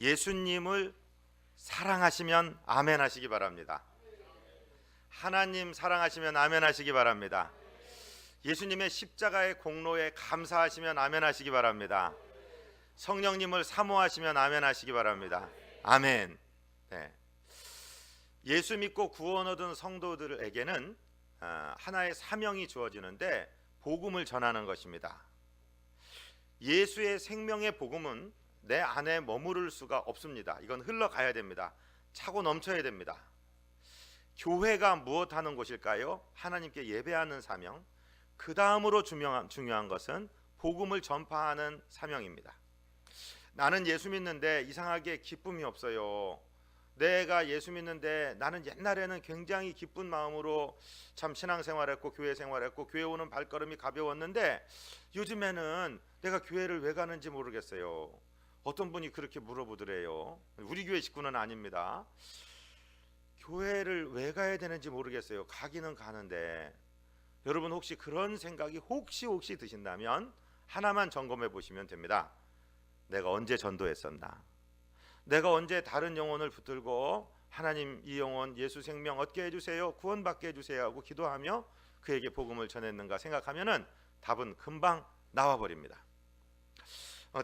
예수님을 사랑하시면 아멘 하시기 바랍니다. 하나님 사랑하시면 아멘 하시기 바랍니다. 예수님의 십자가의 공로에 감사하시면 아멘 하시기 바랍니다. 성령님을 사모하시면 아멘 하시기 바랍니다. 아멘. 네. 예수 믿고 구원 얻은 성도들에게는 하나의 사명이 주어지는데 복음을 전하는 것입니다. 예수의 생명의 복음은 내 안에 머무를 수가 없습니다. 이건 흘러가야 됩니다. 차고 넘쳐야 됩니다. 교회가 무엇하는 곳일까요? 하나님께 예배하는 사명. 그 다음으로 중요한 것은 복음을 전파하는 사명입니다. 나는 예수 믿는데 이상하게 기쁨이 없어요. 내가 예수 믿는데 나는 옛날에는 굉장히 기쁜 마음으로 참 신앙생활했고 교회 생활했고 교회 오는 발걸음이 가벼웠는데 요즘에는 내가 교회를 왜 가는지 모르겠어요. 어떤 분이 그렇게 물어보더래요. 우리 교회 식구는 아닙니다. 교회를 왜 가야 되는지 모르겠어요. 가기는 가는데. 여러분 혹시 그런 생각이 혹시 드신다면 하나만 점검해 보시면 됩니다. 내가 언제 전도했었나? 내가 언제 다른 영혼을 붙들고 하나님 이 영혼 예수 생명 얻게 해주세요, 구원받게 해주세요 하고 기도하며 그에게 복음을 전했는가 생각하면은 답은 금방 나와버립니다.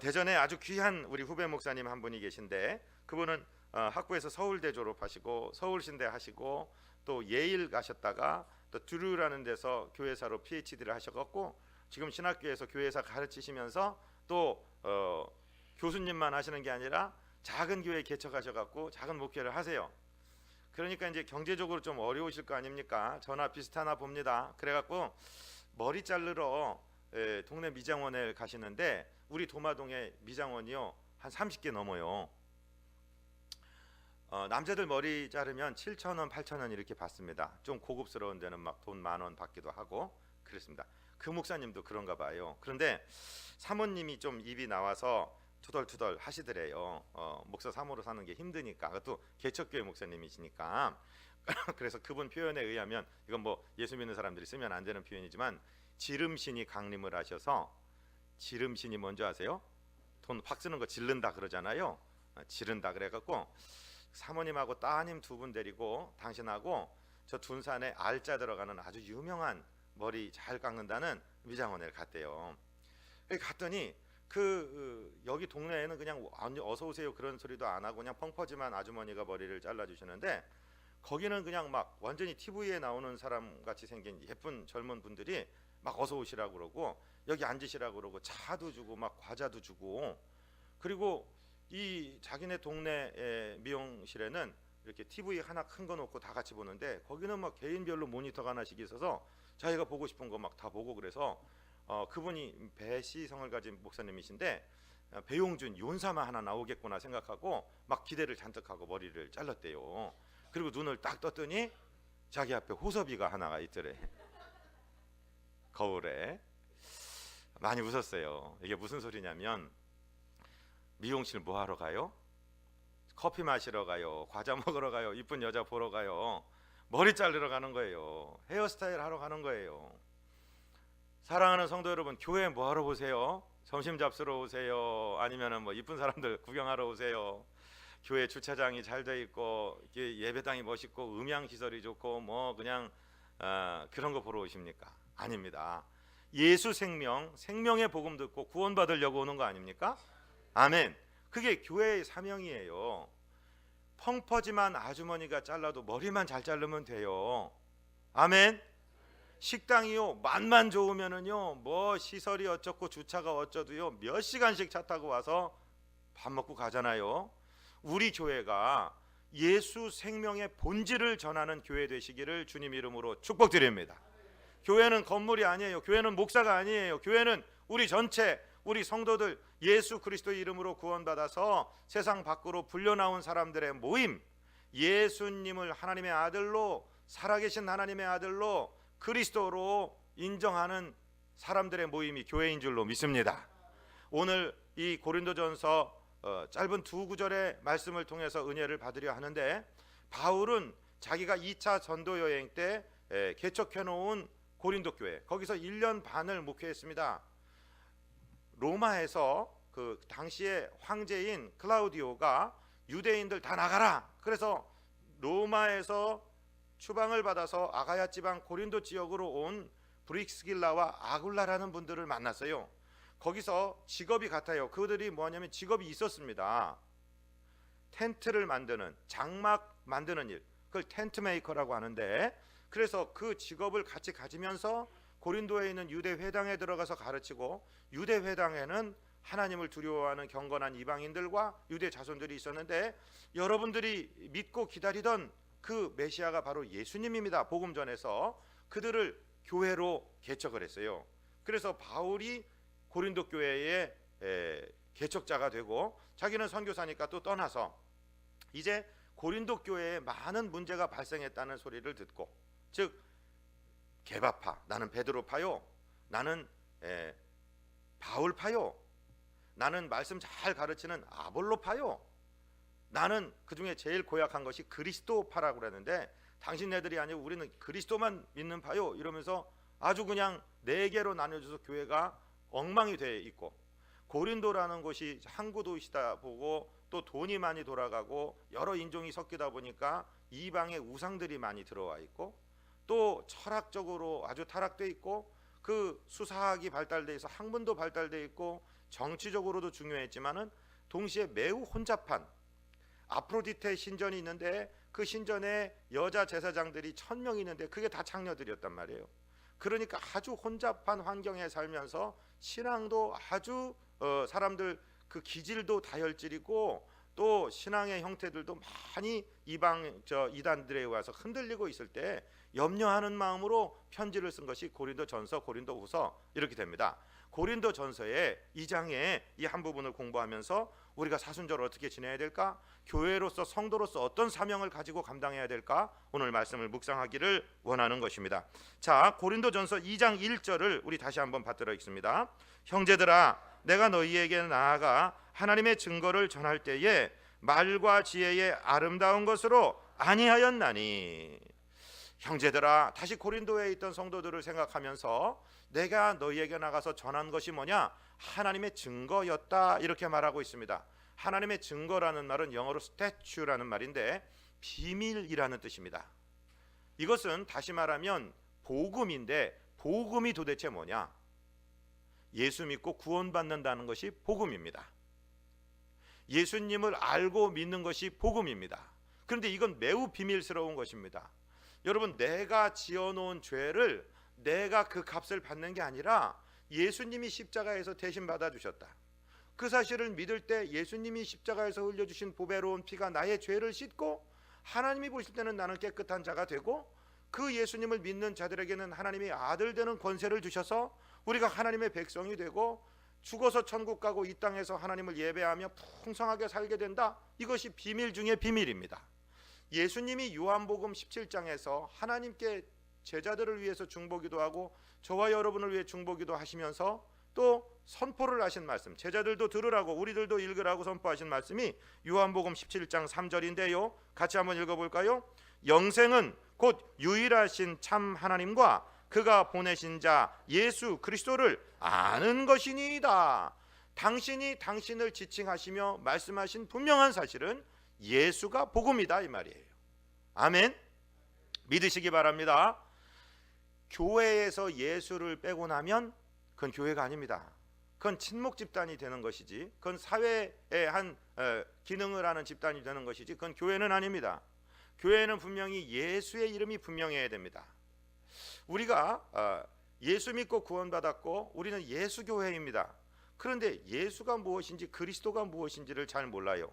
대전에 아주 귀한 우리 후배 목사님 한 분이 계신데 그분은 학부에서 서울대 졸업하시고 서울신대 하시고 또 예일 가셨다가 또 드루라는 데서 교회사로 PhD를 하셔갖고 지금 신학교에서 교회사 가르치시면서 또 교수님만 하시는 게 아니라 작은 교회 개척하셔갖고 작은 목회를 하세요. 그러니까 이제 경제적으로 좀 어려우실 거 아닙니까? 저나 비슷하나 봅니다. 그래갖고 머리 자르러 동네 미장원에 가시는데 우리 도마동에 미장원이요 한 30개 넘어요. 남자들 머리 자르면 7,000원, 8,000원 이렇게 받습니다. 좀 고급스러운 데는 막 돈 10,000원 받기도 하고 그렇습니다. 그 목사님도 그런가 봐요. 그런데 사모님이 좀 입이 나와서 투덜투덜 하시더래요. 목사 사모로 사는 게 힘드니까. 그것도 개척교회 목사님이시니까. 그래서 그분 표현에 의하면 이건 뭐 예수 믿는 사람들이 쓰면 안 되는 표현이지만 지름신이 강림을 하셔서 지름신이 뭔지 아세요? 돈 확 쓰는 거 지른다 그러잖아요. 지른다 그래갖고 사모님하고 따님 두 분 데리고 당신하고 저 둔산에 알자 들어가는 아주 유명한 머리 잘 깎는다는 미장원에 갔대요. 갔더니 여기 동네에는 그냥 어서 오세요 그런 소리도 안 하고 그냥 펑퍼짐한 아주머니가 머리를 잘라주시는데 거기는 그냥 막 완전히 TV에 나오는 사람 같이 생긴 예쁜 젊은 분들이 막 어서 오시라고 그러고 여기 앉으시라고 그러고 차도 주고 막 과자도 주고 그리고 이 자기네 동네 미용실에는 이렇게 TV 하나 큰 거 놓고 다 같이 보는데 거기는 막 개인별로 모니터가 하나씩 있어서 자기가 보고 싶은 거 막 다 보고 그래서 그분이 배시성을 가진 목사님이신데 배용준 윤사마 하나 나오겠구나 생각하고 막 기대를 잔뜩 하고 머리를 잘랐대요. 그리고 눈을 딱 떴더니 자기 앞에 호섭이가 하나가 있더래. 거울에. 많이 웃었어요. 이게 무슨 소리냐면 미용실 뭐 하러 가요? 커피 마시러 가요, 과자 먹으러 가요, 이쁜 여자 보러 가요, 머리 자르러 가는 거예요, 헤어스타일 하러 가는 거예요. 사랑하는 성도 여러분, 교회 뭐 하러 오세요? 점심 잡수러 오세요? 아니면은 뭐 이쁜 사람들 구경하러 오세요? 교회 주차장이 잘 돼 있고 예배당이 멋있고 음향 시설이 좋고 뭐 그냥 그런 거 보러 오십니까? 아닙니다. 예수 생명의 복음 듣고 구원받으려고 오는 거 아닙니까? 아멘. 그게 교회의 사명이에요. 펑퍼짐한 아주머니가 잘라도 머리만 잘 자르면 돼요. 아멘. 식당이요 맛만 좋으면은요 뭐 시설이 어쩌고 주차가 어쩌도요 몇 시간씩 차 타고 와서 밥 먹고 가잖아요. 우리 교회가 예수 생명의 본질을 전하는 교회 되시기를 주님 이름으로 축복드립니다. 교회는 건물이 아니에요. 교회는 목사가 아니에요. 교회는 우리 전체 우리 성도들 예수 그리스도 이름으로 구원받아서 세상 밖으로 불려나온 사람들의 모임, 예수님을 하나님의 아들로 살아계신 하나님의 아들로 그리스도로 인정하는 사람들의 모임이 교회인 줄로 믿습니다. 오늘 이 고린도전서 짧은 두 구절의 말씀을 통해서 은혜를 받으려 하는데 바울은 자기가 2차 전도 여행 때 개척해 놓은 고린도 교회 거기서 1년 반을 목회했습니다. 로마에서 그 당시의 황제인 클라우디오가 유대인들 다 나가라. 그래서 로마에서 추방을 받아서 아가야 지방 고린도 지역으로 온 브릭스길라와 아굴라라는 분들을 만났어요. 거기서 직업이 같아요. 그들이 뭐냐면 직업이 있었습니다. 텐트를 만드는, 장막 만드는 일, 그걸 텐트 메이커라고 하는데, 그래서 그 직업을 같이 가지면서 고린도에 있는 유대 회당에 들어가서 가르치고, 유대 회당에는 하나님을 두려워하는 경건한 이방인들과 유대 자손들이 있었는데, 여러분들이 믿고 기다리던 그 메시아가 바로 예수님입니다. 복음 전에서 그들을 교회로 개척을 했어요. 그래서 바울이 고린도 교회의 개척자가 되고, 자기는 선교사니까 또 떠나서 이제 고린도 교회에 많은 문제가 발생했다는 소리를 듣고, 즉 개바파, 나는 베드로파요, 나는 바울파요, 나는 말씀 잘 가르치는 아볼로파요, 나는 그중에 제일 고약한 것이 그리스도파라고 그랬는데, 당신네들이 아니고 우리는 그리스도만 믿는 파요, 이러면서 아주 그냥 네 개로 나뉘어져서 교회가 엉망이 되어 있고, 고린도라는 곳이 항구 도시다 보고 또 돈이 많이 돌아가고 여러 인종이 섞이다 보니까 이방의 우상들이 많이 들어와 있고, 또 철학적으로 아주 타락돼 있고, 그 수사학이 발달돼 있어 학문도 발달돼 있고 정치적으로도 중요했지만은 동시에 매우 혼잡한, 아프로디테 신전이 있는데 그 신전에 여자 제사장들이 1000명 있는데 그게 다 창녀들이었단 말이에요. 그러니까 아주 혼잡한 환경에 살면서 신앙도 아주 사람들 그 기질도 다혈질이고, 또 신앙의 형태들도 많이 이방 이단들에 와서 흔들리고 있을 때 염려하는 마음으로 편지를 쓴 것이 고린도전서, 고린도후서 이렇게 됩니다. 고린도전서의 2장에 이 한 부분을 공부하면서 우리가 사순절을 어떻게 지내야 될까, 교회로서 성도로서 어떤 사명을 가지고 감당해야 될까, 오늘 말씀을 묵상하기를 원하는 것입니다. 자, 고린도전서 2장 1절을 우리 다시 한번 받들어 읽습니다. 형제들아, 내가 너희에게 나아가 하나님의 증거를 전할 때에 말과 지혜의 아름다운 것으로 아니하였나니. 형제들아, 다시 고린도에 있던 성도들을 생각하면서 내가 너희에게 나가서 전한 것이 뭐냐, 하나님의 증거였다, 이렇게 말하고 있습니다. 하나님의 증거라는 말은 영어로 statue라는 말인데 비밀이라는 뜻입니다. 이것은 다시 말하면 복음인데, 복음이 도대체 뭐냐, 예수 믿고 구원받는다는 것이 복음입니다. 예수님을 알고 믿는 것이 복음입니다. 그런데 이건 매우 비밀스러운 것입니다. 여러분, 내가 지어놓은 죄를 내가 그 값을 받는 게 아니라 예수님이 십자가에서 대신 받아주셨다. 그 사실을 믿을 때 예수님이 십자가에서 흘려주신 보배로운 피가 나의 죄를 씻고, 하나님이 보실 때는 나는 깨끗한 자가 되고, 그 예수님을 믿는 자들에게는 하나님이 아들 되는 권세를 주셔서 우리가 하나님의 백성이 되고, 죽어서 천국 가고 이 땅에서 하나님을 예배하며 풍성하게 살게 된다. 이것이 비밀 중의 비밀입니다. 예수님이 요한복음 17장에서 하나님께 제자들을 위해서 중보기도 하고 저와 여러분을 위해 중보기도 하시면서 또 선포를 하신 말씀, 제자들도 들으라고 우리들도 읽으라고 선포하신 말씀이 요한복음 17장 3절인데요. 같이 한번 읽어볼까요? 영생은 곧 유일하신 참 하나님과 그가 보내신 자 예수 그리스도를 아는 것이니이다. 당신이 당신을 지칭하시며 말씀하신 분명한 사실은 예수가 복음이다, 이 말이에요. 아멘. 믿으시기 바랍니다. 교회에서 예수를 빼고 나면 그건 교회가 아닙니다. 그건 친목 집단이 되는 것이지, 그건 사회의 한 기능을 하는 집단이 되는 것이지, 그건 교회는 아닙니다. 교회는 분명히 예수의 이름이 분명해야 됩니다. 우리가 예수 믿고 구원받았고 우리는 예수 교회입니다. 그런데 예수가 무엇인지 그리스도가 무엇인지를 잘 몰라요.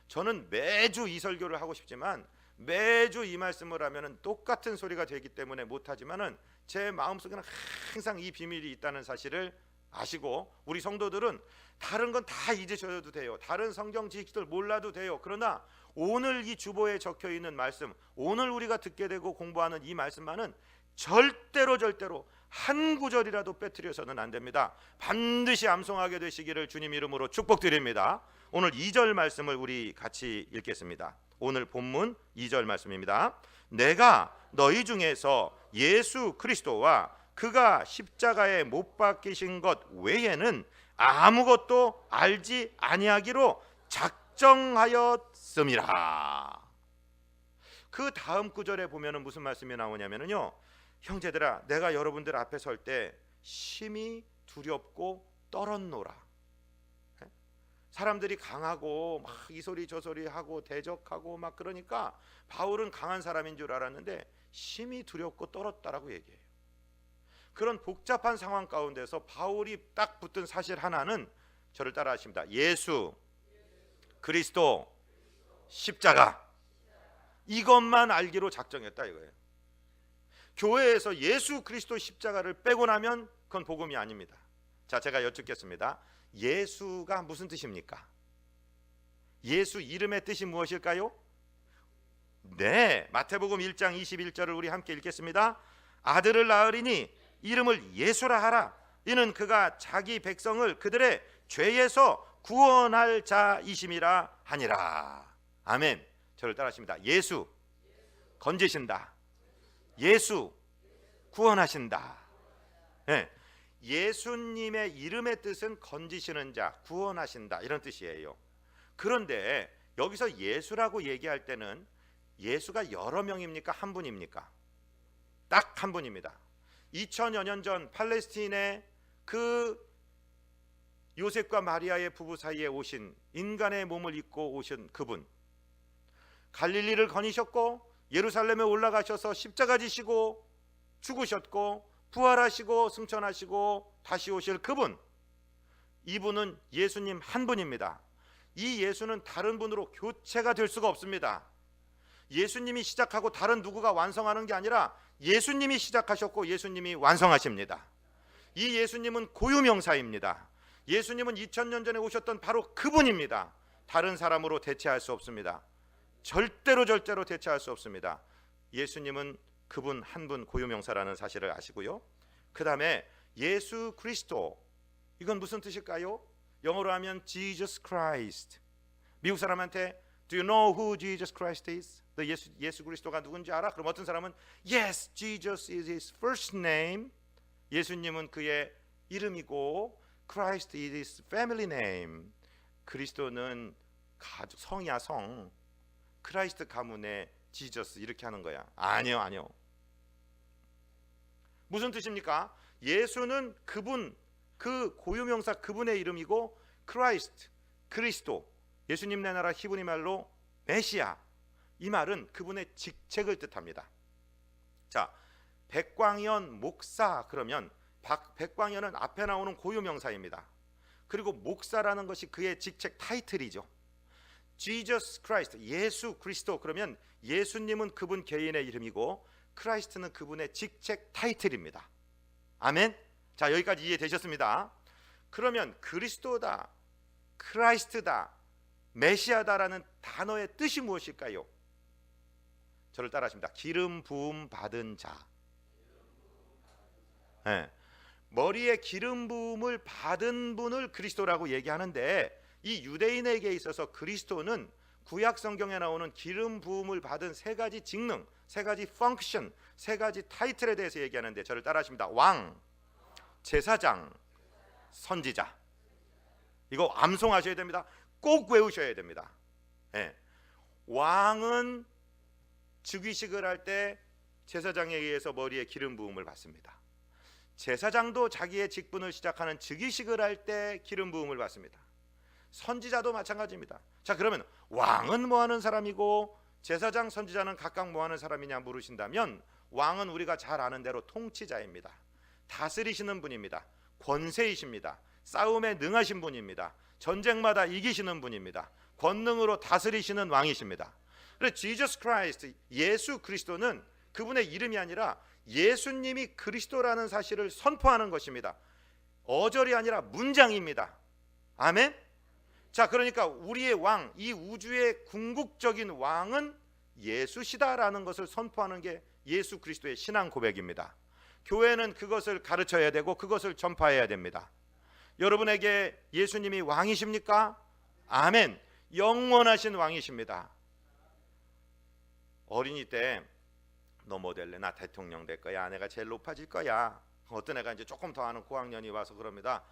저는 매주 이 설교를 하고 싶지만 매주 이 말씀을 하면은 똑같은 소리가 되기 때문에 못하지만은 제 마음속에는 항상 이 비밀이 있다는 사실을 아시고, 우리 성도들은 다른 건 다 잊으셔도 돼요. 다른 성경 지식들 몰라도 돼요. 그러나 오늘 이 주보에 적혀 있는 말씀, 오늘 우리가 듣게 되고 공부하는 이 말씀만은 절대로 한 구절이라도 빼뜨려서는 안 됩니다. 반드시 암송하게 되시기를 주님 이름으로 축복드립니다. 오늘 2절 말씀을 우리 같이 읽겠습니다. 오늘 본문 2절 말씀입니다. 내가 너희 중에서 예수 그리스도와 그가 십자가에 못 박히신 것 외에는 아무것도 알지 아니하기로 작정하였음이라. 그 다음 구절에 보면은 무슨 말씀이 나오냐면요, 형제들아 내가 여러분들 앞에 설 때 심히 두렵고 떨었노라. 사람들이 강하고 막 이 소리 저 소리 하고 대적하고 막 그러니까 바울은 강한 사람인 줄 알았는데 심히 두렵고 떨었다라고 얘기해요. 그런 복잡한 상황 가운데서 바울이 딱 붙든 사실 하나는, 저를 따라 하십니다. 예수 그리스도 십자가, 이것만 알기로 작정했다 이거예요. 교회에서 예수 그리스도 십자가를 빼고 나면 그건 복음이 아닙니다. 자, 제가 여쭙겠습니다. 예수가 무슨 뜻입니까? 예수 이름의 뜻이 무엇일까요? 네, 마태복음 1장 21절을 우리 함께 읽겠습니다. 아들을 낳으리니 이름을 예수라 하라. 이는 그가 자기 백성을 그들의 죄에서 구원할 자이심이라 하니라. 아멘. 저를 따라하십니다. 예수 건지신다. 예수 구원하신다. 네. 예수님의 이름의 뜻은 건지시는 자, 구원하신다, 이런 뜻이에요. 그런데 여기서 예수라고 얘기할 때는 예수가 여러 명입니까? 한 분입니까? 딱 한 분입니다. 2000여 년 전 팔레스틴의 그 요셉과 마리아의 부부 사이에 오신, 인간의 몸을 입고 오신 그분, 갈릴리를 거니셨고 예루살렘에 올라가셔서 십자가 지시고 죽으셨고 부활하시고 승천하시고 다시 오실 그분, 이분은 예수님 한 분입니다. 이 예수는 다른 분으로 교체가 될 수가 없습니다. 예수님이 시작하고 다른 누구가 완성하는 게 아니라 예수님이 시작하셨고 예수님이 완성하십니다. 이 예수님은 고유명사입니다. 예수님은 2000년 전에 오셨던 바로 그분입니다. 다른 사람으로 대체할 수 없습니다. 절대로 대체할 수 없습니다. 예수님은 그분 한 분 고유명사라는 사실을 아시고요. 그 다음에 예수 그리스도, 이건 무슨 뜻일까요? 영어로 하면 Jesus Christ. 미국 사람한테 Do you know who Jesus Christ is? 너 예수 그리스도가 누군지 알아? 그럼 어떤 사람은 Yes, Jesus is his first name. 예수님은 그의 이름이고 Christ is his family name. 그리스도는 가족, 성이야 성. 크라이스트 가문의 지저스, 이렇게 하는 거야. 아니요. 무슨 뜻입니까? 예수는 그분, 그 고유명사 그분의 이름이고 크라이스트, 그리스도, 예수님 나라 히브리 말로 메시아, 이 말은 그분의 직책을 뜻합니다. 자, 백광현 목사, 그러면 백광현은 앞에 나오는 고유명사입니다. 그리고 목사라는 것이 그의 직책 타이틀이죠. Jesus Christ, 예수 그리스도, 그러면 예수님은 그분 개인의 이름이고 크라이스트는 그분의 직책 타이틀입니다. 아멘. 자, 여기까지 이해되셨습니다. 그러면 그리스도다, 크라이스트다, 메시아다라는 단어의 뜻이 무엇일까요? 저를 따라하십니다. 기름 부음 받은 자. 네. 머리에 기름 부음을 받은 분을 그리스도라고 얘기하는데, 이 유대인에게 있어서 그리스도는 구약 성경에 나오는 기름 부음을 받은 세 가지 직능, 세 가지 펑션, 세 가지 타이틀에 대해서 얘기하는데, 저를 따라하십니다. 왕, 제사장, 선지자. 이거 암송하셔야 됩니다. 꼭 외우셔야 됩니다. 네. 왕은 즉위식을 할 때 제사장에 의해서 머리에 기름 부음을 받습니다. 제사장도 자기의 직분을 시작하는 즉위식을 할 때 기름 부음을 받습니다. 선지자도 마찬가지입니다. 자, 그러면 왕은 뭐 하는 사람이고 제사장, 선지자는 각각 뭐 하는 사람이냐 물으신다면, 왕은 우리가 잘 아는 대로 통치자입니다. 다스리시는 분입니다. 권세이십니다. 싸움에 능하신 분입니다. 전쟁마다 이기시는 분입니다. 권능으로 다스리시는 왕이십니다. 그래서 Jesus Christ, 예수 그리스도는 그분의 이름이 아니라 예수님이 그리스도라는 사실을 선포하는 것입니다. 어절이 아니라 문장입니다. 아멘. 자, 그러니까 우리의 왕, 이 우주의 궁극적인 왕은 예수시다라는 것을 선포하는 게 예수 그리스도의 신앙 고백입니다. 교회는 그것을 가르쳐야 되고 그것을 전파해야 됩니다. 여러분에게 예수님이 왕이십니까? 아멘. 영원하신 왕이십니다. 어린이 때 너 뭐 될래? 나 대통령 될 거야. 내가 제일 높아질 거야. 어떤 애가 이제 조금 더 하는 고학년이 와서 그럽니다.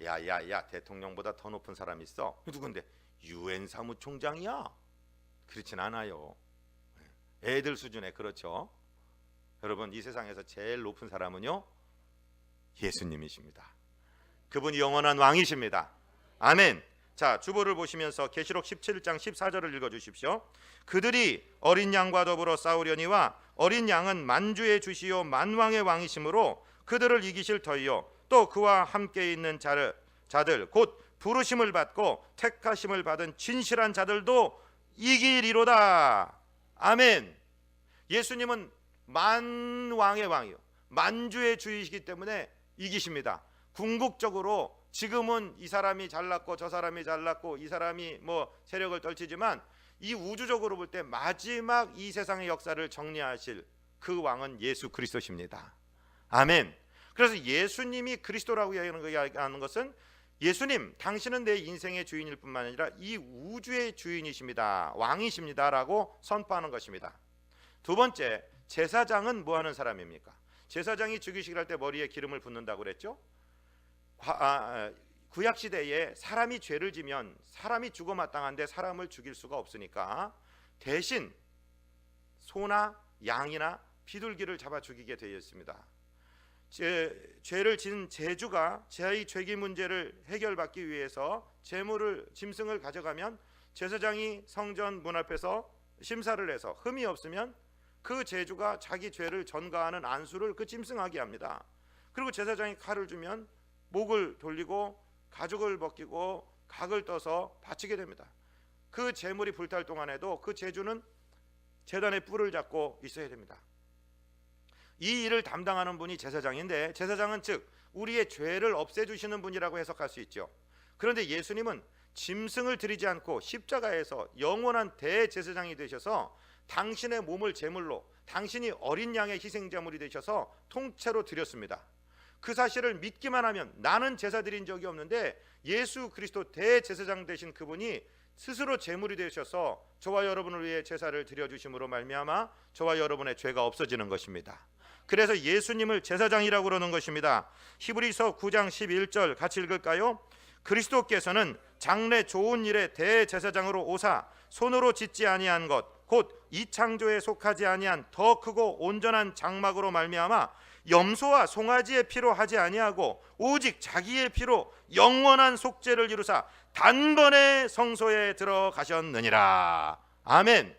야야야, 대통령보다 더 높은 사람이 있어. 누군데? 유엔 사무총장이야. 그렇진 않아요. 애들 수준에. 그렇죠. 여러분, 이 세상에서 제일 높은 사람은요, 예수님이십니다. 그분이 영원한 왕이십니다. 아멘. 자, 주보를 보시면서 계시록 17장 14절을 읽어주십시오. 그들이 어린 양과 더불어 싸우려니와 어린 양은 만주의 주시요 만왕의 왕이시므로 그들을 이기실 터이요 또 그와 함께 있는 자들 곧 부르심을 받고 택하심을 받은 진실한 자들도 이기리로다. 아멘. 예수님은 만왕의 왕이요 만주의 주이시기 때문에 이기십니다. 궁극적으로 지금은 이 사람이 잘났고 저 사람이 잘났고 이 사람이 뭐 세력을 떨치지만 이 우주적으로 볼 때 마지막 이 세상의 역사를 정리하실 그 왕은 예수 그리스도십니다. 아멘. 그래서 예수님이 그리스도라고 이야기하는 것은 예수님 당신은 내 인생의 주인일 뿐만 아니라 이 우주의 주인이십니다. 왕이십니다라고 선포하는 것입니다. 두 번째, 제사장은 뭐 하는 사람입니까? 제사장이 죽이시기를 할 때 머리에 기름을 붓는다고 그랬죠. 구약 시대에 사람이 죄를 지면 사람이 죽어 마땅한데 사람을 죽일 수가 없으니까 대신 소나 양이나 비둘기를 잡아 죽이게 되어 있습니다. 죄를 지은 제주가 자의 죄기 문제를 해결받기 위해서 짐승을 가져가면 제사장이 성전 문 앞에서 심사를 해서 흠이 없으면 그 제주가 자기 죄를 전가하는 안수를 그 짐승하게 합니다. 그리고 제사장이 칼을 주면 목을 돌리고 가죽을 벗기고 각을 떠서 바치게 됩니다. 그 제물이 불탈 동안에도 그 제주는 제단의 뿔을 잡고 있어야 됩니다. 이 일을 담당하는 분이 제사장인데, 제사장은 즉 우리의 죄를 없애주시는 분이라고 해석할 수 있죠. 그런데 예수님은 짐승을 드리지 않고 십자가에서 영원한 대제사장이 되셔서 당신의 몸을 제물로, 당신이 어린 양의 희생제물이 되셔서 통째로 드렸습니다. 그 사실을 믿기만 하면 나는 제사 드린 적이 없는데 예수 그리스도 대제사장 되신 그분이 스스로 제물이 되셔서 저와 여러분을 위해 제사를 드려주심으로 말미암아 저와 여러분의 죄가 없어지는 것입니다. 그래서 예수님을 제사장이라고 그러는 것입니다. 히브리서 9장 11절 같이 읽을까요? 그리스도께서는 장래 좋은 일의 대제사장으로 오사 손으로 짓지 아니한 것 곧 이 창조에 속하지 아니한 더 크고 온전한 장막으로 말미암아 염소와 송아지의 피로 하지 아니하고 오직 자기의 피로 영원한 속죄를 이루사 단번에 성소에 들어가셨느니라. 아멘.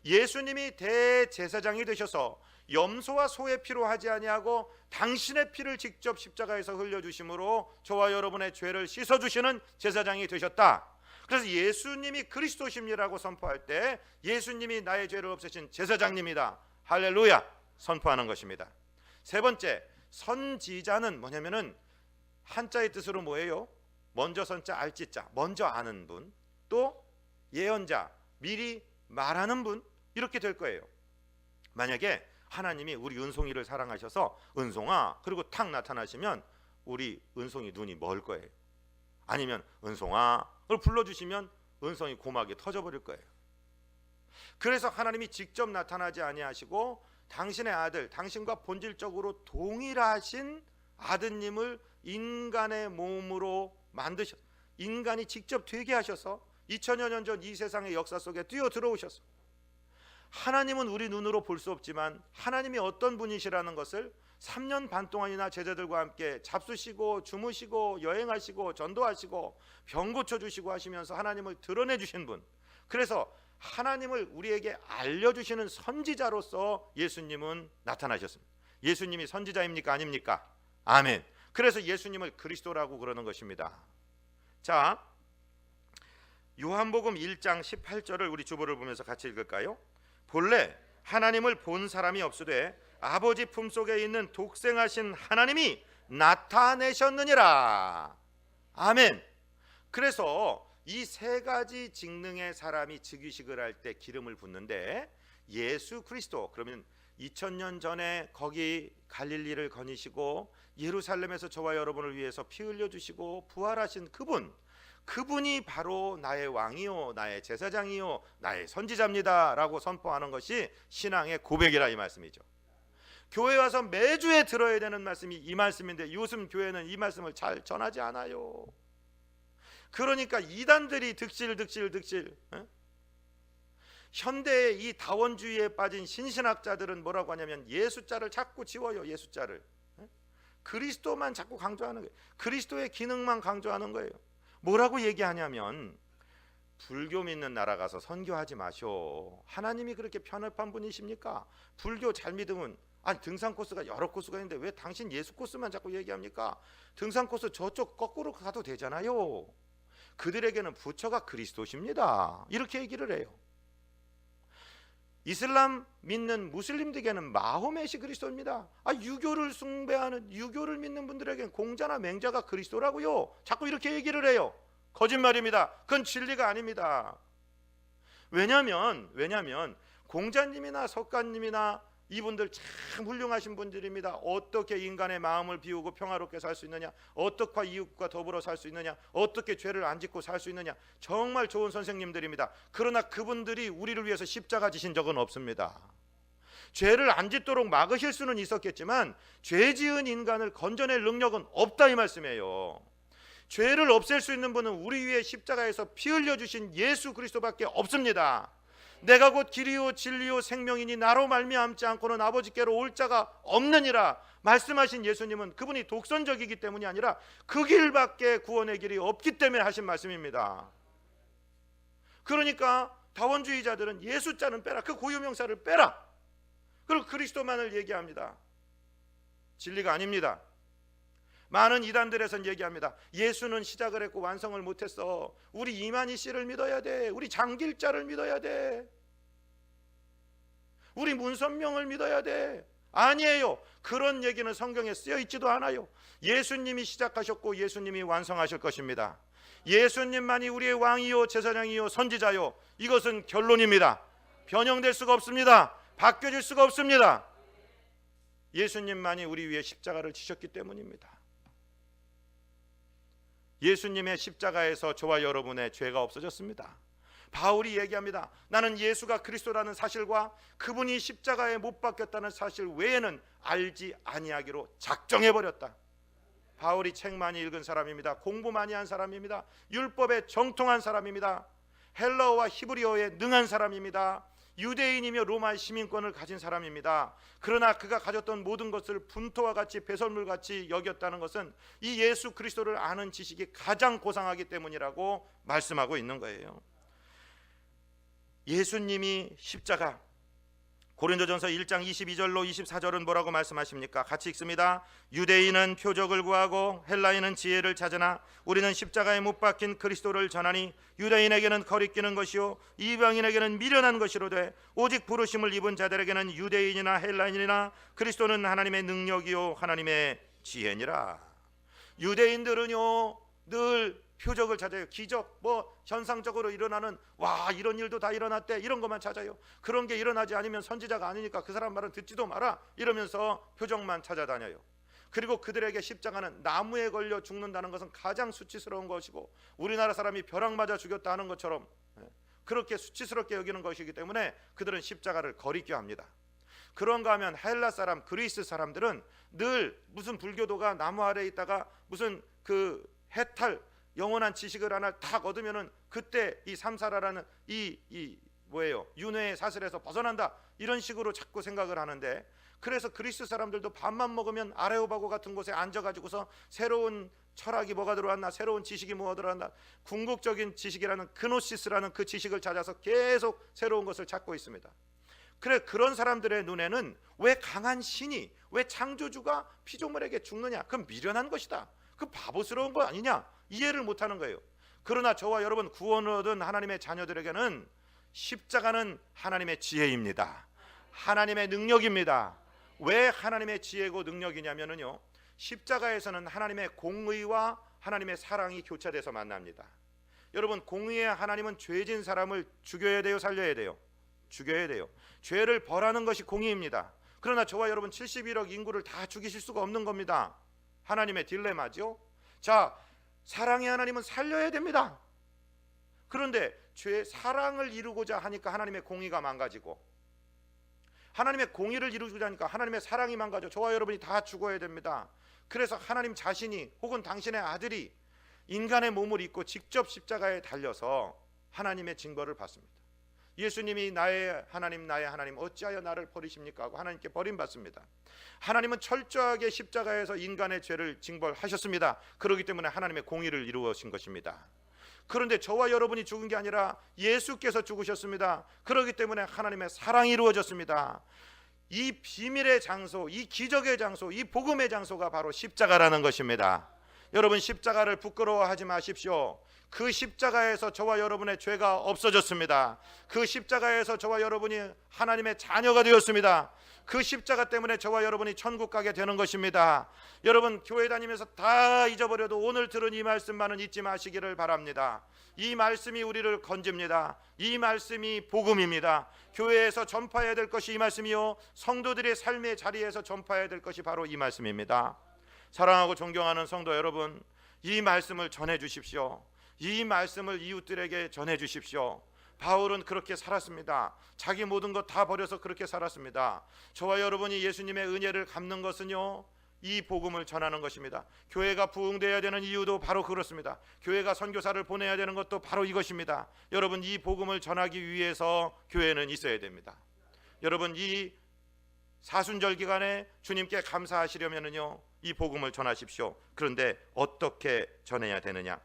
예수님이 대제사장이 되셔서 염소와 소의 피로 하지 아니하고 당신의 피를 직접 십자가에서 흘려주심으로 저와 여러분의 죄를 씻어주시는 제사장이 되셨다. 그래서 예수님이 그리스도십니다라고 선포할 때 예수님이 나의 죄를 없애신 제사장님이다, 할렐루야, 선포하는 것입니다. 세 번째, 선지자는 뭐냐면은 한자의 뜻으로 뭐예요? 먼저 선자 알지자, 먼저 아는 분, 또 예언자, 미리 말하는 분, 이렇게 될 거예요. 만약에 하나님이 우리 은송이를 사랑하셔서 은송아 그리고 탁 나타나시면 우리 은송이 눈이 멀 거예요. 아니면 은송아를 불러주시면 은송이 고막이 터져버릴 거예요. 그래서 하나님이 직접 나타나지 아니하시고 당신의 아들, 당신과 본질적으로 동일하신 아드님을 인간의 몸으로 만드셔, 인간이 직접 되게 하셔서 2000여 년 전 이 세상의 역사 속에 뛰어 들어오셔서, 하나님은 우리 눈으로 볼 수 없지만 하나님이 어떤 분이시라는 것을 3년 반 동안이나 제자들과 함께 잡수시고 주무시고 여행하시고 전도하시고 병 고쳐주시고 하시면서 하나님을 드러내 주신 분, 그래서 하나님을 우리에게 알려주시는 선지자로서 예수님은 나타나셨습니다. 예수님이 선지자입니까? 아닙니까? 아멘. 그래서 예수님을 그리스도라고 그러는 것입니다. 자, 요한복음 1장 18절을 우리 주보를 보면서 같이 읽을까요? 본래 하나님을 본 사람이 없으되 아버지 품속에 있는 독생하신 하나님이 나타내셨느니라. 아멘. 그래서 이 세 가지 직능의 사람이 즉위식을 할 때 기름을 붓는데, 예수 그리스도, 그러면 2000년 전에 거기 갈릴리를 거니시고 예루살렘에서 저와 여러분을 위해서 피 흘려주시고 부활하신 그분이 바로 나의 왕이요 나의 제사장이요 나의 선지자입니다 라고 선포하는 것이 신앙의 고백이라 이 말씀이죠. 교회 와서 매주에 들어야 되는 말씀이 이 말씀인데 요즘 교회는 이 말씀을 잘 전하지 않아요. 그러니까 이단들이 득실. 현대의 이 다원주의에 빠진 신신학자들은 뭐라고 하냐면 예수자를 자꾸 지워요. 예수자를. 그리스도만 자꾸 강조하는 거예요. 그리스도의 기능만 강조하는 거예요. 뭐라고 얘기하냐면 불교 믿는 나라 가서 선교하지 마쇼. 하나님이 그렇게 편협한 분이십니까? 불교 잘 믿으면 아니 등산 코스가 여러 코스가 있는데 왜 당신 예수 코스만 자꾸 얘기합니까? 등산 코스 저쪽 거꾸로 가도 되잖아요. 그들에게는 부처가 그리스도십니다. 이렇게 얘기를 해요. 이슬람 믿는 무슬림들에게는 마호멧이 그리스도입니다. 유교를 숭배하는 유교를 믿는 분들에게는 공자나 맹자가 그리스도라고요. 자꾸 이렇게 얘기를 해요. 거짓말입니다. 그건 진리가 아닙니다. 왜냐하면 공자님이나 석가님이나 이분들 참 훌륭하신 분들입니다. 어떻게 인간의 마음을 비우고 평화롭게 살 수 있느냐, 어떻게 이웃과 더불어 살 수 있느냐, 어떻게 죄를 안 짓고 살 수 있느냐, 정말 좋은 선생님들입니다. 그러나 그분들이 우리를 위해서 십자가 지신 적은 없습니다. 죄를 안 짓도록 막으실 수는 있었겠지만 죄 지은 인간을 건져낼 능력은 없다 이 말씀이에요. 죄를 없앨 수 있는 분은 우리 위에 십자가에서 피 흘려주신 예수 그리스도밖에 없습니다. 내가 곧 길이요 진리요 생명이니 나로 말미암지 않고는 아버지께로 올 자가 없느니라 말씀하신 예수님은 그분이 독선적이기 때문이 아니라 그 길밖에 구원의 길이 없기 때문에 하신 말씀입니다. 그러니까 다원주의자들은 예수자는 빼라, 그 고유명사를 빼라, 그리고 그리스도만을 얘기합니다. 진리가 아닙니다. 많은 이단들에선 얘기합니다. 예수는 시작을 했고 완성을 못했어. 우리 이만희 씨를 믿어야 돼. 우리 장길자를 믿어야 돼. 우리 문선명을 믿어야 돼. 아니에요. 그런 얘기는 성경에 쓰여 있지도 않아요. 예수님이 시작하셨고 예수님이 완성하실 것입니다. 예수님만이 우리의 왕이요 제사장이요 선지자요. 이것은 결론입니다. 변형될 수가 없습니다. 바뀌어질 수가 없습니다. 예수님만이 우리 위에 십자가를 지셨기 때문입니다. 예수님의 십자가에서 저와 여러분의 죄가 없어졌습니다. 바울이 얘기합니다. 나는 예수가 그리스도라는 사실과 그분이 십자가에 못 박혔다는 사실 외에는 알지 아니하기로 작정해버렸다. 바울이 책 많이 읽은 사람입니다. 공부 많이 한 사람입니다. 율법에 정통한 사람입니다. 헬라어와 히브리어에 능한 사람입니다. 유대인이며 로마의 시민권을 가진 사람입니다. 그러나 그가 가졌던 모든 것을 분토와 같이 배설물같이 여겼다는 것은 이 예수 그리스도를 아는 지식이 가장 고상하기 때문이라고 말씀하고 있는 거예요. 예수님이 십자가, 고린도전서 1장 22절로 24절은 뭐라고 말씀하십니까? 같이 읽습니다. 유대인은 표적을 구하고 헬라인은 지혜를 찾으나 우리는 십자가에 못 박힌 그리스도를 전하니 유대인에게는 거리끼는 것이요 이방인에게는 미련한 것이로되 오직 부르심을 입은 자들에게는 유대인이나 헬라인이나 그리스도는 하나님의 능력이요 하나님의 지혜니라. 유대인들은요 늘 표적을 찾아요. 기적, 현상적으로 일어나는 이런 일도 다 일어났대, 이런 것만 찾아요. 그런 게 일어나지 않으면 선지자가 아니니까 그 사람 말은 듣지도 마라 이러면서 표적만 찾아다녀요. 그리고 그들에게 십자가는 나무에 걸려 죽는다는 것은 가장 수치스러운 것이고 우리나라 사람이 벼락 맞아 죽였다 하는 것처럼 그렇게 수치스럽게 여기는 것이기 때문에 그들은 십자가를 거리게 합니다. 그런가 하면 헬라 사람, 그리스 사람들은 늘 무슨 불교도가 나무 아래에 있다가 무슨 그 해탈 영원한 지식을 하나 딱 얻으면은 그때 이 삼사라라는 윤회의 사슬에서 벗어난다 이런 식으로 자꾸 생각을 하는데, 그래서 그리스 사람들도 밥만 먹으면 아레오바고 같은 곳에 앉아가지고서 새로운 철학이 뭐가 들어왔나, 새로운 지식이 뭐가 들어왔나, 궁극적인 지식이라는 그노시스라는 그 지식을 찾아서 계속 새로운 것을 찾고 있습니다. 그런 사람들의 눈에는 왜 강한 신이, 왜 창조주가 피조물에게 죽느냐, 그건 미련한 것이다, 그 바보스러운 거 아니냐, 이해를 못하는 거예요. 그러나 저와 여러분 구원을 얻은 하나님의 자녀들에게는 십자가는 하나님의 지혜입니다. 하나님의 능력입니다. 왜 하나님의 지혜고 능력이냐면요, 십자가에서는 하나님의 공의와 하나님의 사랑이 교차돼서 만납니다. 여러분, 공의의 하나님은 죄진 사람을 죽여야 돼요, 살려야 돼요? 죽여야 돼요. 죄를 벌하는 것이 공의입니다. 그러나 저와 여러분 71억 인구를 다 죽이실 수가 없는 겁니다. 하나님의 딜레마죠. 자, 사랑의 하나님은 살려야 됩니다. 그런데 사랑을 이루고자 하니까 하나님의 공의가 망가지고, 하나님의 공의를 이루자니까 하나님의 사랑이 망가져 저와 여러분이 다 죽어야 됩니다. 그래서 하나님 자신이 혹은 당신의 아들이 인간의 몸을 입고 직접 십자가에 달려서 하나님의 징벌을 받습니다. 예수님이 나의 하나님 어찌하여 나를 버리십니까 하고 하나님께 버림받습니다. 하나님은 철저하게 십자가에서 인간의 죄를 징벌하셨습니다. 그렇기 때문에 하나님의 공의를 이루어진 것입니다. 그런데 저와 여러분이 죽은 게 아니라 예수께서 죽으셨습니다. 그렇기 때문에 하나님의 사랑이 이루어졌습니다. 이 비밀의 장소, 이 기적의 장소, 이 복음의 장소가 바로 십자가라는 것입니다. 여러분, 십자가를 부끄러워하지 마십시오. 그 십자가에서 저와 여러분의 죄가 없어졌습니다. 그 십자가에서 저와 여러분이 하나님의 자녀가 되었습니다. 그 십자가 때문에 저와 여러분이 천국 가게 되는 것입니다. 여러분, 교회 다니면서 다 잊어버려도 오늘 들은 이 말씀만은 잊지 마시기를 바랍니다. 이 말씀이 우리를 건집니다. 이 말씀이 복음입니다. 교회에서 전파해야 될 것이 이 말씀이요, 성도들의 삶의 자리에서 전파해야 될 것이 바로 이 말씀입니다. 사랑하고 존경하는 성도 여러분, 이 말씀을 전해 주십시오. 이 말씀을 이웃들에게 전해 주십시오. 바울은 그렇게 살았습니다. 자기 모든 것 다 버려서 그렇게 살았습니다. 저와 여러분이 예수님의 은혜를 갚는 것은요, 이 복음을 전하는 것입니다. 교회가 부흥되어야 되는 이유도 바로 그렇습니다. 교회가 선교사를 보내야 되는 것도 바로 이것입니다. 여러분, 이 복음을 전하기 위해서 교회는 있어야 됩니다. 여러분, 이 사순절 기간에 주님께 감사하시려면요, 이 복음을 전하십시오. 그런데 어떻게 전해야 되느냐?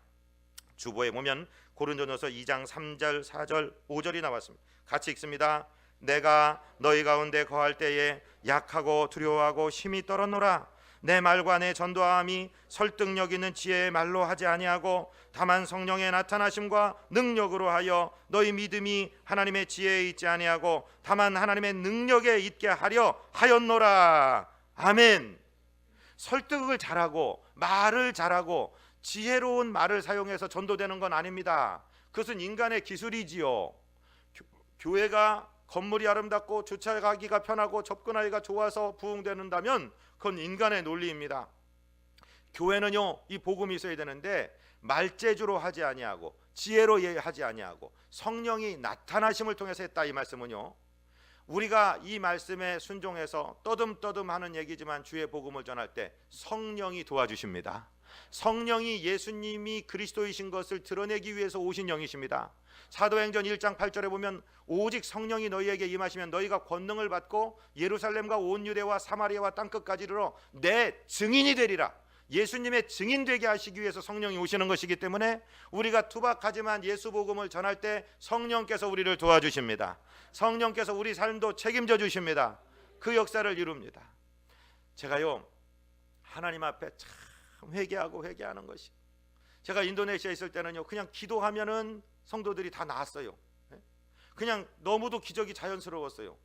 주보에 보면 고린도전서 2장 3절 4절 5절이 나왔습니다. 같이 읽습니다. 내가 너희 가운데 거할 때에 약하고 두려워하고 힘이 떨어노라. 내 말과 내 전도함이 설득력 있는 지혜의 말로 하지 아니하고 다만 성령의 나타나심과 능력으로 하여 너희 믿음이 하나님의 지혜에 있지 아니하고 다만 하나님의 능력에 있게 하려 하였노라. 아멘. 설득을 잘하고 말을 잘하고 지혜로운 말을 사용해서 전도되는 건 아닙니다. 그것은 인간의 기술이지요. 교회가 건물이 아름답고 주차가기가 편하고 접근하기가 좋아서 부흥되는다면 그건 인간의 논리입니다. 교회는요, 이 복음이 있어야 되는데 말재주로 하지 아니하고 지혜로 하지 아니하고 성령이 나타나심을 통해서 했다. 이 말씀은요, 우리가 이 말씀에 순종해서 떠듬떠듬하는 얘기지만 주의 복음을 전할 때 성령이 도와주십니다. 성령이 예수님이 그리스도이신 것을 드러내기 위해서 오신 영이십니다. 사도행전 1장 8절에 보면 오직 성령이 너희에게 임하시면 너희가 권능을 받고 예루살렘과 온 유대와 사마리아와 땅끝까지 이르러 내 증인이 되리라. 예수님의 증인 되게 하시기 위해서 성령이 오시는 것이기 때문에 우리가 투박하지만 예수 복음을 전할 때 성령께서 우리를 도와주십니다. 성령께서 우리 삶도 책임져 주십니다. 그 역사를 이룹니다. 제가요, 하나님 앞에 참 회개하는 것이, 제가 인도네시아에 있을 때는요, 그냥 기도하면은 성도들이 다 나았어요. 그냥 너무도 기적이 자연스러웠어요.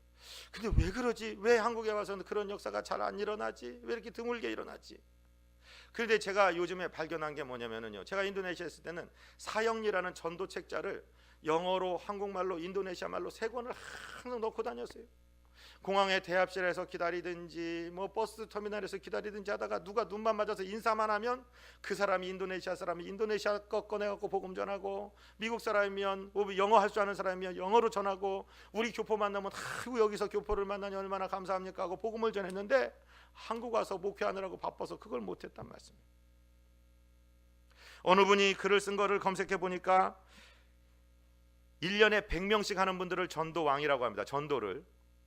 근데 왜 그러지? 왜 한국에 와서는 그런 역사가 잘 안 일어나지? 왜 이렇게 드물게 일어나지? 그런데 제가 요즘에 발견한 게 뭐냐면요, 제가 인도네시아에 있을 때는 사형리라는 전도 책자를 영어로, 한국말로, 인도네시아 말로 3권을 항상 넣고 다녔어요. 공항의 대합실에서 기다리든지 뭐 버스 터미널에서 기다리든지 하다가 누가 눈만 맞아서 인사만 하면 그 사람이 인도네시아 사람이 인도네시아 거 꺼내갖고 복음 전하고, 미국 사람이면 영어 할 줄 아는 사람이면 영어로 전하고, 우리 교포 만나면 여기서 교포를 만나니 얼마나 감사합니까 하고 복음을 전했는데 한국 와서 목회하느라고 바빠서 그걸 못했단 말씀이에요. 어느 분이 글을 쓴 거를 검색해 보니까 1년에 100명씩 하는 분들을 전도왕이라고 합니다. 전도를.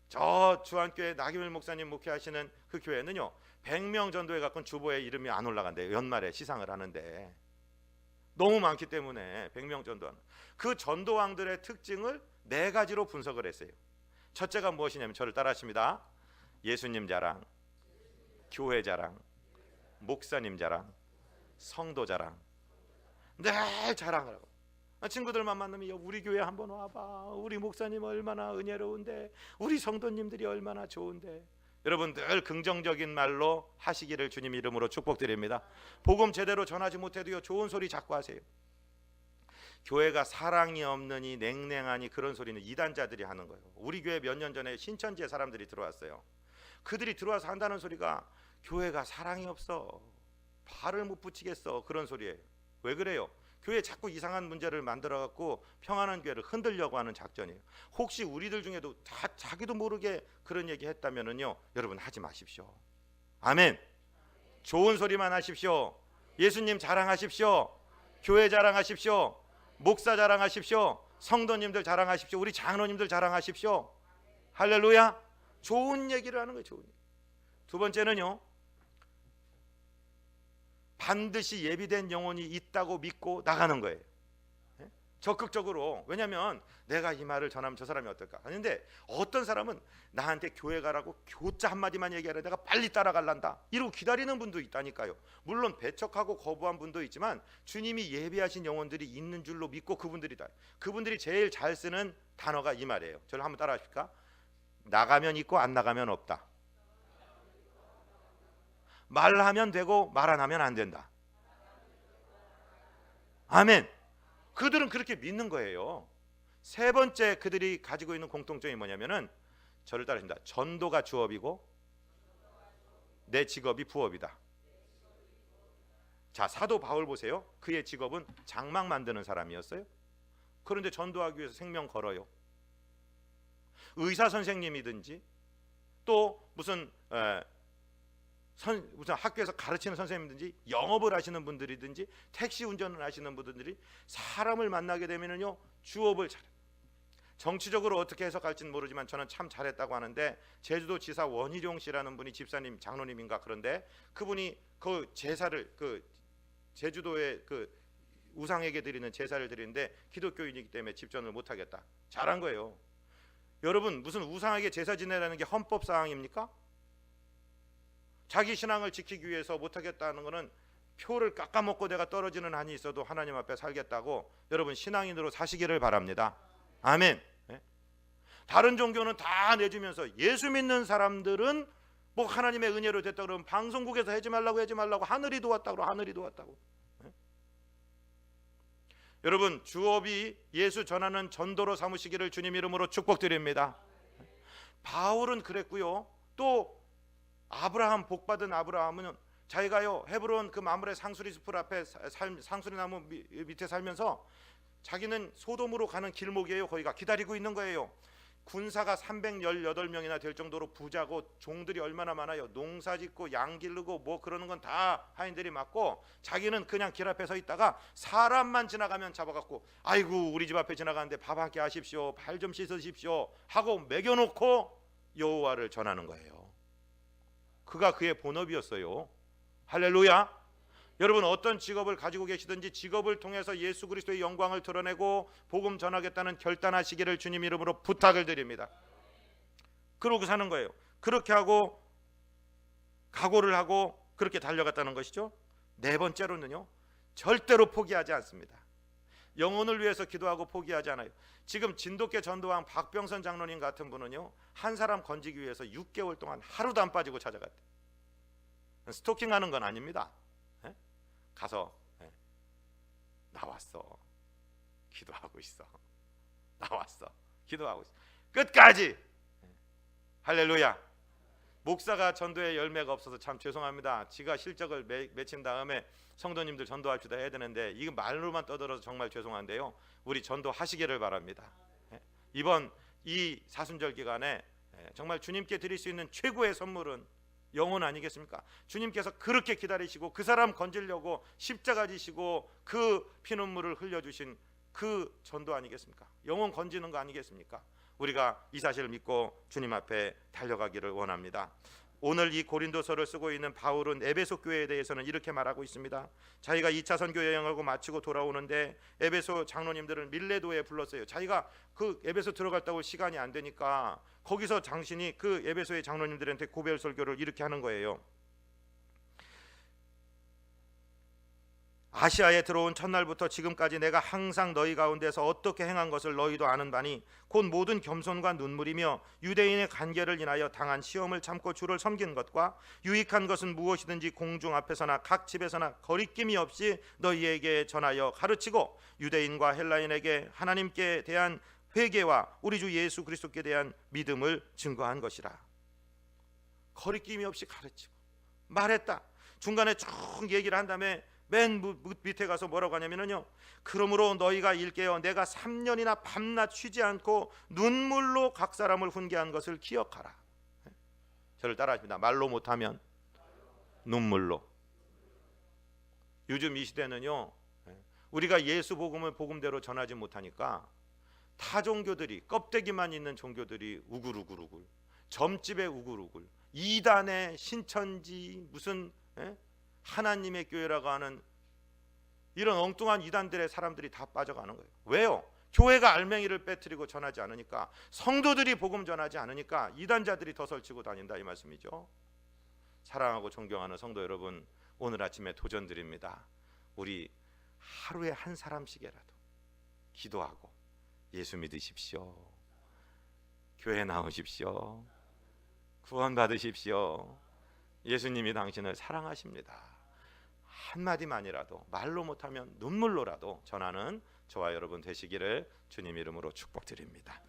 저 주한교회 나기물 목사님 목회하시는 그 교회는요, 100명 전도회 갖고는 주보에 이름이 안 올라간대요. 연말에 시상을 하는데 너무 많기 때문에 100명 전도하는 그 전도왕들의 특징을 4가지로 분석을 했어요. 첫째가 무엇이냐면, 저를 따라하십니다. 예수님 자랑, 교회 자랑, 목사님 자랑, 성도 자랑. 늘 자랑을 하고, 친구들만 만나면 우리 교회 한번 와봐, 우리 목사님 얼마나 은혜로운데, 우리 성도님들이 얼마나 좋은데. 여러분, 늘 긍정적인 말로 하시기를 주님 이름으로 축복드립니다. 복음 제대로 전하지 못해도요, 좋은 소리 자꾸 하세요. 교회가 사랑이 없느니 냉랭하니, 그런 소리는 이단자들이 하는 거예요. 우리 교회 몇 년 전에 신천지에 사람들이 들어왔어요. 그들이 들어와서 한다는 소리가 교회가 사랑이 없어, 발을 못 붙이겠어, 그런 소리예요. 왜 그래요? 교회에 자꾸 이상한 문제를 만들어 갖고 평안한 교회를 흔들려고 하는 작전이에요. 혹시 우리들 중에도 다 자기도 모르게 그런 얘기 했다면은요, 여러분 하지 마십시오. 아멘. 좋은 소리만 하십시오. 예수님 자랑하십시오. 교회 자랑하십시오. 목사 자랑하십시오. 성도님들 자랑하십시오. 우리 장로님들 자랑하십시오. 할렐루야. 좋은 얘기를 하는 거예요. 좋은 얘기. 두 번째는요, 반드시 예비된 영혼이 있다고 믿고 나가는 거예요. 적극적으로. 왜냐하면 내가 이 말을 전하면 저 사람이 어떨까. 그런데 어떤 사람은 나한테 교회 가라고 교자 한마디만 얘기하라 내가 빨리 따라갈란다 이러고 기다리는 분도 있다니까요. 물론 배척하고 거부한 분도 있지만 주님이 예비하신 영혼들이 있는 줄로 믿고 그분들이다. 그분들이 제일 잘 쓰는 단어가 이 말이에요. 저를 한번 따라 하실까? 나가면 있고 안 나가면 없다. 말하면 되고 말 안 하면 안 된다. 아멘. 그들은 그렇게 믿는 거예요. 세 번째 그들이 가지고 있는 공통점이 뭐냐면은, 저를 따르신다. 전도가 주업이고 내 직업이 부업이다. 자, 사도 바울 보세요. 그의 직업은 장막 만드는 사람이었어요. 그런데 전도하기 위해서 생명 걸어요. 의사 선생님이든지 또 무슨 학교에서 가르치는 선생님이든지 영업을 하시는 분들이든지 택시 운전을 하시는 분들이 사람을 만나게 되면은요, 주업을 잘해요. 정치적으로 어떻게 해석할지는 모르지만 저는 참 잘했다고 하는데, 제주도 지사 원희룡 씨라는 분이 집사님 장로님인가, 그런데 그분이 그 제사를 제주도의 우상에게 드리는 제사를 드리는데 기독교인이기 때문에 집전을 못 하겠다. 잘한 거예요. 여러분, 무슨 우상에게 제사 지내라는 게 헌법 사항입니까? 자기 신앙을 지키기 위해서 못하겠다는 것은 표를 깎아먹고 내가 떨어지는 한이 있어도 하나님 앞에 살겠다고 여러분 신앙인으로 사시기를 바랍니다. 아멘. 네? 다른 종교는 다 내주면서 예수 믿는 사람들은 뭐 하나님의 은혜로 됐다 그러면 방송국에서 하지 말라고 하늘이 도왔다 그러고 하늘이 도왔다고. 네? 여러분, 주업이 예수 전하는 전도로 삼으시기를 주님 이름으로 축복드립니다. 바울은 그랬고요. 또 아브라함, 복받은 아브라함은 자기가요 헤브론 그 마므레 상수리 숲을 앞에 상수리 나무 밑에 살면서 자기는 소돔으로 가는 길목이에요. 거기가 기다리고 있는 거예요. 군사가 318명이나 될 정도로 부자고 종들이 얼마나 많아요. 농사 짓고 양 기르고 뭐 그러는 건 다 하인들이 맡고, 자기는 그냥 길 앞에 서 있다가 사람만 지나가면 잡아갖고 아이고 우리 집 앞에 지나가는데 밥 한 끼 하십시오, 발 좀 씻으십시오 하고 먹여놓고 여호와를 전하는 거예요. 그가 그의 본업이었어요. 할렐루야. 여러분, 어떤 직업을 가지고 계시든지 직업을 통해서 예수 그리스도의 영광을 드러내고 복음 전하겠다는 결단하시기를 주님 이름으로 부탁을 드립니다. 그러고 사는 거예요. 그렇게 하고 각오를 하고 그렇게 달려갔다는 것이죠. 네 번째로는요, 절대로 포기하지 않습니다. 영혼을 위해서 기도하고 포기하지 않아요. 지금 진돗개 전도왕 박병선 장로님 같은 분은요, 한 사람 건지기 위해서 6개월 동안 하루도 안 빠지고 찾아갔대요. 스토킹하는 건 아닙니다. 가서 나왔어, 기도하고 있어. 나왔어, 기도하고 있어. 끝까지. 할렐루야. 목사가 전도에 열매가 없어서 참 죄송합니다. 지가 실적을 맺힌 다음에 성도님들 전도합시다 해야 되는데 이거 말로만 떠들어서 정말 죄송한데요, 우리 전도하시기를 바랍니다. 이번 이 사순절 기간에 정말 주님께 드릴 수 있는 최고의 선물은 영혼 아니겠습니까? 주님께서 그렇게 기다리시고 그 사람 건지려고 십자가 지시고 그 피눈물을 흘려주신 그 전도 아니겠습니까? 영혼 건지는 거 아니겠습니까? 우리가 이 사실을 믿고 주님 앞에 달려가기를 원합니다. 오늘 이 고린도서를 쓰고 있는 바울은 에베소 교회에 대해서는 이렇게 말하고 있습니다. 자기가 2차 선교 여행하고 마치고 돌아오는데 에베소 장로님들을 밀레도에 불렀어요. 자기가 그 에베소 들어갔다고 시간이 안 되니까 거기서 장신이 그 에베소의 장로님들한테 고별 설교를 이렇게 하는 거예요. 아시아에 들어온 첫날부터 지금까지 내가 항상 너희 가운데서 어떻게 행한 것을 너희도 아는 바니 곧 모든 겸손과 눈물이며 유대인의 간계를 인하여 당한 시험을 참고 주를 섬긴 것과 유익한 것은 무엇이든지 공중 앞에서나 각 집에서나 거리낌이 없이 너희에게 전하여 가르치고 유대인과 헬라인에게 하나님께 대한 회개와 우리 주 예수 그리스도께 대한 믿음을 증거한 것이라. 거리낌이 없이 가르치고 말했다. 중간에 쭉 얘기를 한 다음에 맨 밑에 가서 뭐라고 하냐면요, 그러므로 너희가 일깨어 내가 3년이나 밤낮 쉬지 않고 눈물로 각 사람을 훈계한 것을 기억하라. 저를 따라하십니다. 말로 못하면 눈물로. 요즘 이 시대는요, 우리가 예수 복음을 복음대로 전하지 못하니까 타 종교들이, 껍데기만 있는 종교들이 우글우글우글, 점집에 우글우글, 이단의 신천지, 무슨 하나님의 교회라고 하는 이런 엉뚱한 이단들의 사람들이 다 빠져가는 거예요. 왜요? 교회가 알맹이를 빼뜨리고 전하지 않으니까, 성도들이 복음 전하지 않으니까 이단자들이 더 설치고 다닌다, 이 말씀이죠. 사랑하고 존경하는 성도 여러분, 오늘 아침에 도전 드립니다. 우리 하루에 한 사람씩이라도 기도하고 예수 믿으십시오. 교회 나오십시오. 구원 받으십시오. 예수님이 당신을 사랑하십니다. 한마디만이라도, 말로 못하면 눈물로라도 전하는 저와 여러분 되시기를 주님 이름으로 축복드립니다.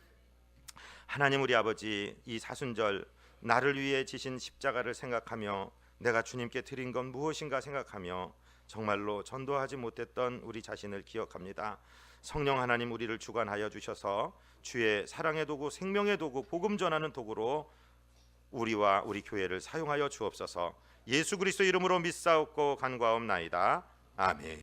하나님 우리 아버지, 이 사순절 나를 위해 지신 십자가를 생각하며 내가 주님께 드린 건 무엇인가 생각하며 정말로 전도하지 못했던 우리 자신을 기억합니다. 성령 하나님, 우리를 주관하여 주셔서 주의 사랑의 도구, 생명의 도구, 복음 전하는 도구로 우리와 우리 교회를 사용하여 주옵소서. 예수 그리스도 이름으로 믿사옵고 간과옵나이다. 아멘.